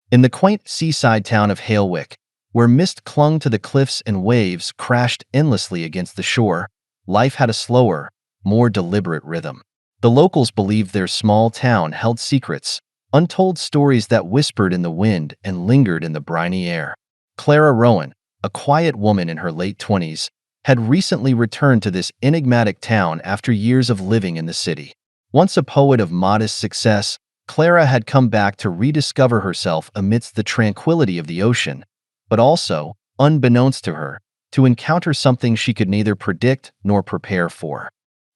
In the quaint seaside town of Halewick, where mist clung to the cliffs and waves crashed endlessly against the shore, life had a slower, more deliberate rhythm. The locals believed their small town held secrets, untold stories that whispered in the wind and lingered in the briny air. Clara Rowan, a quiet woman in her late 20s, had recently returned to this enigmatic town after years of living in the city. Once a poet of modest success, Clara had come back to rediscover herself amidst the tranquility of the ocean, but also, unbeknownst to her, to encounter something she could neither predict nor prepare for.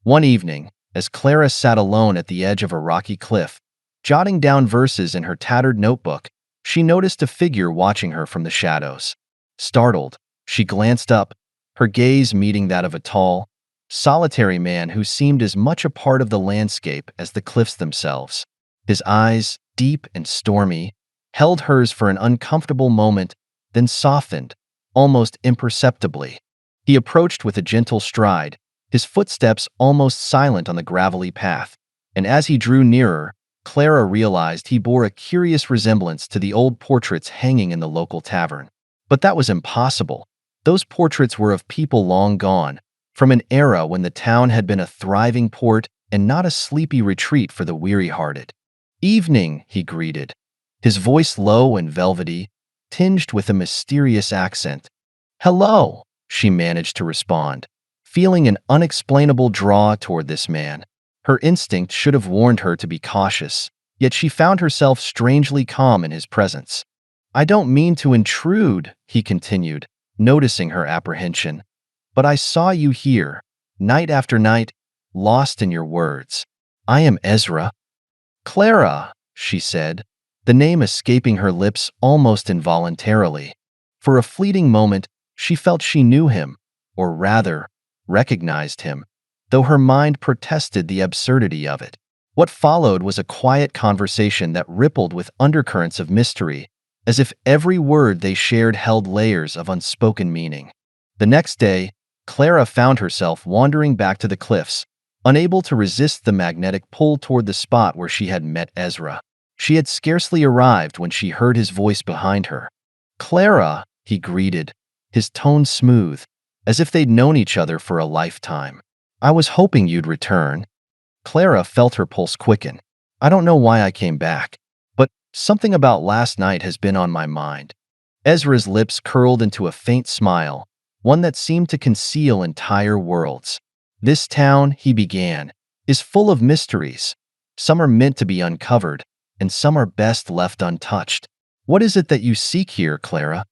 One evening, as Clara sat alone at the edge of a rocky cliff, jotting down verses in her tattered notebook, she noticed a figure watching her from the shadows. Startled, she glanced up, her gaze meeting that of a tall, solitary man who seemed as much a part of the landscape as the cliffs themselves. His eyes, deep and stormy, held hers for an uncomfortable moment, then softened, almost imperceptibly. He approached with a gentle stride, his footsteps almost silent on the gravelly path, and as he drew nearer, Clara realized he bore a curious resemblance to the old portraits hanging in the local tavern. But that was impossible. Those portraits were of people long gone, from an era when the town had been a thriving port and not a sleepy retreat for the weary-hearted. "Evening," he greeted, his voice low and velvety, tinged with a mysterious accent. "Hello," she managed to respond, feeling an unexplainable draw toward this man. Her instinct should have warned her to be cautious, yet she found herself strangely calm in his presence. "I don't mean to intrude," he continued, noticing her apprehension, "but I saw you here, night after night, lost in your words. I am Ezra." "Clara," she said, the name escaping her lips almost involuntarily. For a fleeting moment, she felt she knew him, or rather, recognized him, though her mind protested the absurdity of it. What followed was a quiet conversation that rippled with undercurrents of mystery, as if every word they shared held layers of unspoken meaning. The next day, Clara found herself wandering back to the cliffs, unable to resist the magnetic pull toward the spot where she had met Ezra. She had scarcely arrived when she heard his voice behind her. "Clara," he greeted, his tone smooth, as if they'd known each other for a lifetime. "I was hoping you'd return." Clara felt her pulse quicken. "I don't know why I came back, but something about last night has been on my mind." Ezra's lips curled into a faint smile, one that seemed to conceal entire worlds. "This town," he began, "is full of mysteries. Some are meant to be uncovered, and some are best left untouched. What is it that you seek here, Clara?"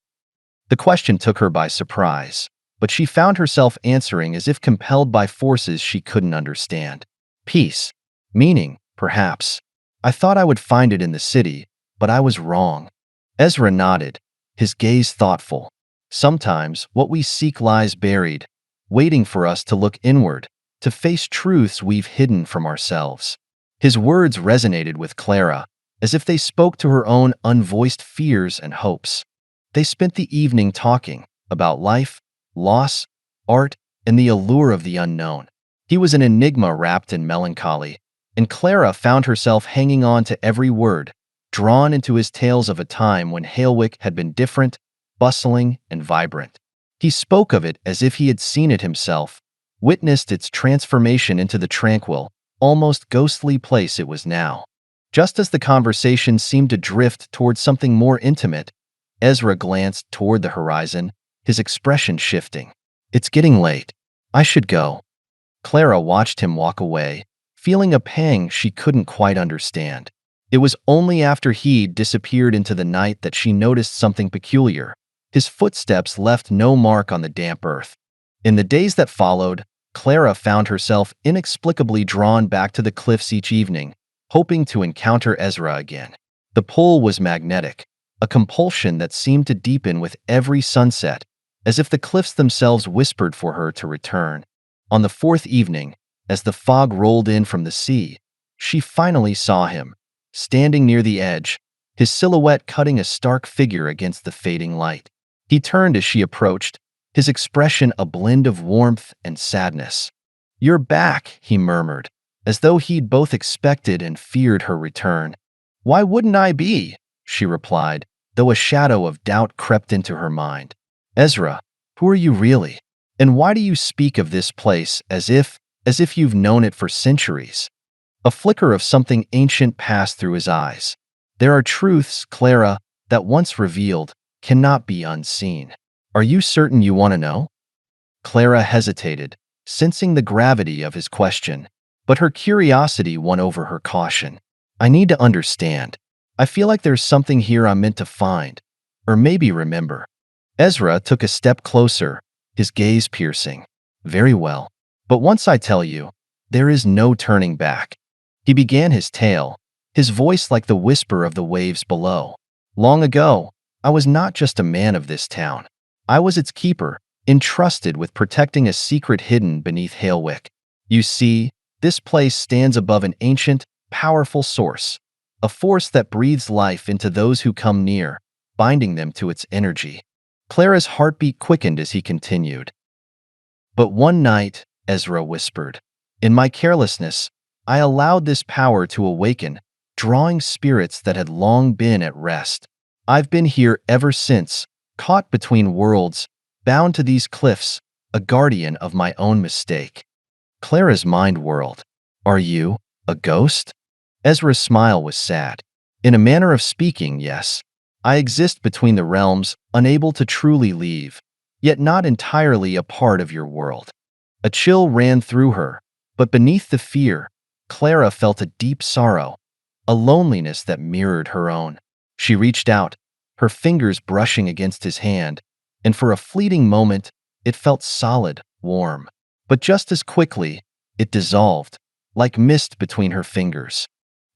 The question took her by surprise, but she found herself answering as if compelled by forces she couldn't understand. "Peace. Meaning, perhaps. I thought I would find it in the city, but I was wrong." Ezra nodded, his gaze thoughtful. "Sometimes what we seek lies buried, waiting for us to look inward, to face truths we've hidden from ourselves." His words resonated with Clara, as if they spoke to her own unvoiced fears and hopes. They spent the evening talking about life, loss, art, and the allure of the unknown. He was an enigma wrapped in melancholy, and Clara found herself hanging on to every word, drawn into his tales of a time when Halewick had been different, bustling, and vibrant. He spoke of it as if he had seen it himself, witnessed its transformation into the tranquil, almost ghostly place it was now. Just as the conversation seemed to drift toward something more intimate, Ezra glanced toward the horizon, his expression shifting. "It's getting late. I should go." Clara watched him walk away, feeling a pang she couldn't quite understand. It was only after he'd disappeared into the night that she noticed something peculiar. His footsteps left no mark on the damp earth. In the days that followed, Clara found herself inexplicably drawn back to the cliffs each evening, hoping to encounter Ezra again. The pull was magnetic, a compulsion that seemed to deepen with every sunset, as if the cliffs themselves whispered for her to return. On the fourth evening, as the fog rolled in from the sea, she finally saw him, standing near the edge, his silhouette cutting a stark figure against the fading light. He turned as she approached, his expression a blend of warmth and sadness. "You're back," he murmured, as though he'd both expected and feared her return. "Why wouldn't I be?" she replied, though a shadow of doubt crept into her mind. Ezra, who are you really? And why do you speak of this place as if you've known it for centuries? A flicker of something ancient passed through his eyes. There are truths, Clara, that once revealed cannot be unseen. Are you certain you want to know? Clara hesitated, sensing the gravity of his question, but her curiosity won over her caution. I need to understand. I feel like there's something here I'm meant to find, or maybe remember. Ezra took a step closer, his gaze piercing. Very well. But once I tell you, there is no turning back. He began his tale, his voice like the whisper of the waves below. Long ago, I was not just a man of this town. I was its keeper, entrusted with protecting a secret hidden beneath Halewick. You see, this place stands above an ancient, powerful source, a force that breathes life into those who come near, binding them to its energy. Clara's heartbeat quickened as he continued. But one night, Ezra whispered, in my carelessness, I allowed this power to awaken, drawing spirits that had long been at rest. I've been here ever since, caught between worlds, bound to these cliffs, a guardian of my own mistake. Clara's mind whirled. Are you a ghost? Ezra's smile was sad. In a manner of speaking, yes. I exist between the realms, unable to truly leave, yet not entirely a part of your world. A chill ran through her, but beneath the fear, Clara felt a deep sorrow, a loneliness that mirrored her own. She reached out, her fingers brushing against his hand, and for a fleeting moment, it felt solid, warm. But just as quickly, it dissolved, like mist between her fingers.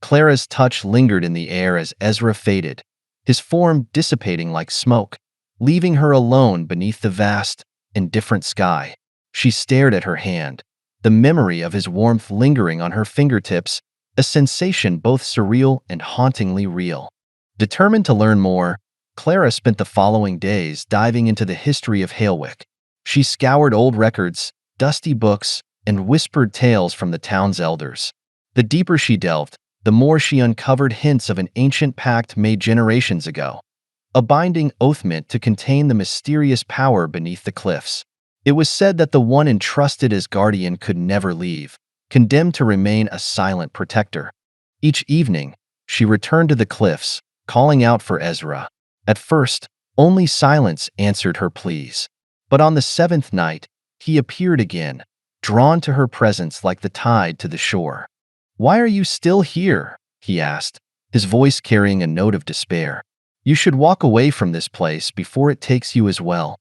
Clara's touch lingered in the air as Ezra faded, his form dissipating like smoke, leaving her alone beneath the vast, indifferent sky. She stared at her hand, the memory of his warmth lingering on her fingertips, a sensation both surreal and hauntingly real. Determined to learn more, Clara spent the following days diving into the history of Halewick. She scoured old records, dusty books, and whispered tales from the town's elders. The deeper she delved, the more she uncovered hints of an ancient pact made generations ago, a binding oath meant to contain the mysterious power beneath the cliffs. It was said that the one entrusted as guardian could never leave, condemned to remain a silent protector. Each evening, she returned to the cliffs, calling out for Ezra. At first, only silence answered her pleas. But on the seventh night, he appeared again, drawn to her presence like the tide to the shore. Why are you still here? He asked, his voice carrying a note of despair. You should walk away from this place before it takes you as well.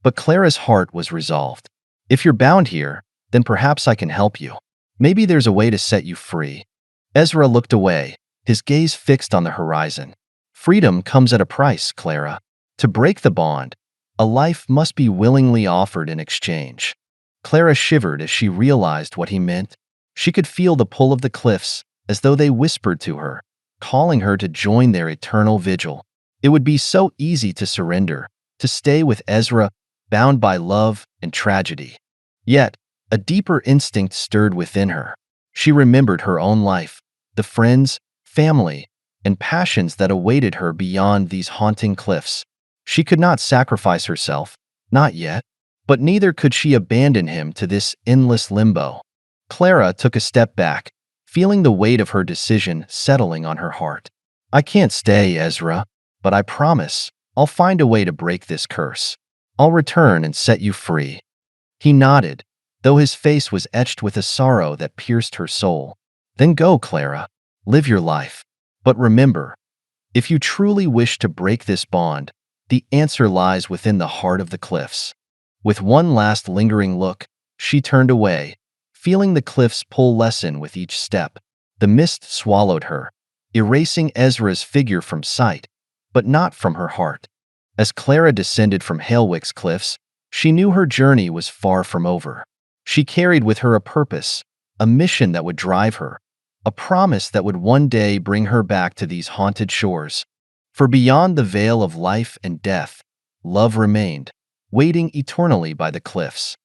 But Clara's heart was resolved. If you're bound here, then perhaps I can help you. Maybe there's a way to set you free. Ezra looked away, his gaze fixed on the horizon. Freedom comes at a price, Clara. To break the bond, a life must be willingly offered in exchange. Clara shivered as she realized what he meant. She could feel the pull of the cliffs, as though they whispered to her, calling her to join their eternal vigil. It would be so easy to surrender, to stay with Ezra, bound by love and tragedy. Yet, a deeper instinct stirred within her. She remembered her own life, the friends, family, and passions that awaited her beyond these haunting cliffs. She could not sacrifice herself, not yet, but neither could she abandon him to this endless limbo. Clara took a step back, feeling the weight of her decision settling on her heart. I can't stay, Ezra, but I promise I'll find a way to break this curse. I'll return and set you free. He nodded, though his face was etched with a sorrow that pierced her soul. Then go, Clara. Live your life. But remember, if you truly wish to break this bond, the answer lies within the heart of the cliffs. With one last lingering look, she turned away, feeling the cliffs pull lessen with each step. The mist swallowed her, erasing Ezra's figure from sight, but not from her heart. As Clara descended from Halewick's cliffs, she knew her journey was far from over. She carried with her a purpose, a mission that would drive her, a promise that would one day bring her back to these haunted shores. For beyond the veil of life and death, love remained, waiting eternally by the cliffs.